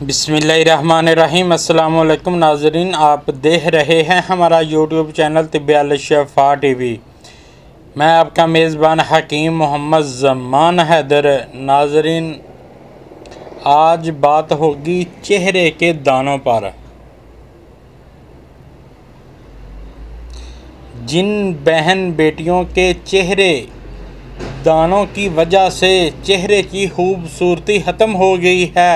बिस्मिल्लाहिर्रहमानिर्रहीम। अस्सलाम वालेकुम नाज़रीन, आप देख रहे हैं हमारा यूट्यूब चैनल तिब्बे अल-शफ़ा टीवी। मैं आपका मेज़बान हकीम मोहम्मद ज़मान हैदर। नाज़रीन, आज बात होगी चेहरे के दानों पर। जिन बहन बेटियों के चेहरे दानों की वजह से चेहरे की खूबसूरती ख़त्म हो गई है,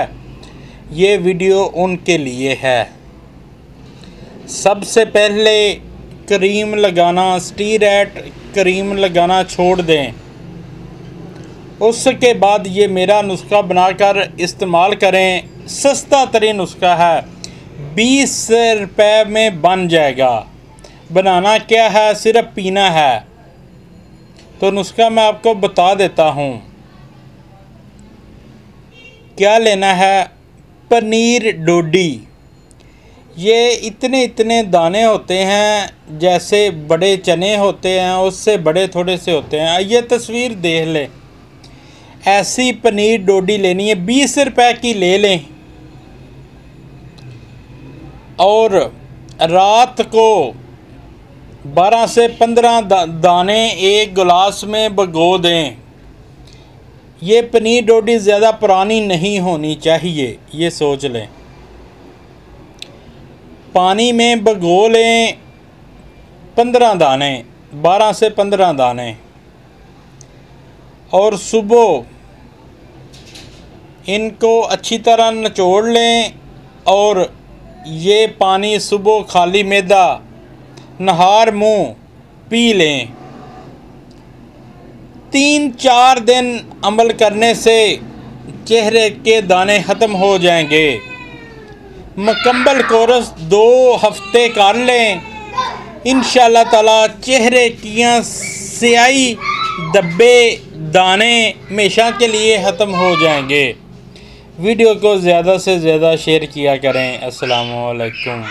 ये वीडियो उनके लिए है। सबसे पहले क्रीम लगाना, स्टीरैट क्रीम लगाना छोड़ दें। उसके बाद ये मेरा नुस्खा बनाकर इस्तेमाल करें। सस्ता तरीन नुस्खा है, 20 रुपए में बन जाएगा। बनाना क्या है, सिर्फ पीना है। तो नुस्खा मैं आपको बता देता हूँ। क्या लेना है, पनीर डोडी। ये इतने इतने दाने होते हैं, जैसे बड़े चने होते हैं उससे बड़े थोड़े से होते हैं। ये तस्वीर देख लें, ऐसी पनीर डोडी लेनी है, 20 रुपए की ले लें। और रात को 12 से 15 दाने एक गिलास में भिगो दें। ये पनीर डोडी ज़्यादा पुरानी नहीं होनी चाहिए, ये सोच लें। पानी में भिगो लें 15 दाने, 12 से 15 दाने। और सुबह इनको अच्छी तरह निचोड़ लें। और ये पानी सुबह खाली मैदा नहार मुँह पी लें। 3-4 दिन अमल करने से चेहरे के दाने ख़त्म हो जाएंगे। मुकम्मल कोर्स 2 हफ्ते कर लें। इंशाअल्लाह ताला चेहरे की स्याही, धब्बे, दाने हमेशा के लिए ख़त्म हो जाएंगे। वीडियो को ज़्यादा से ज़्यादा शेयर किया करें। अस्सलामु अलैकुम।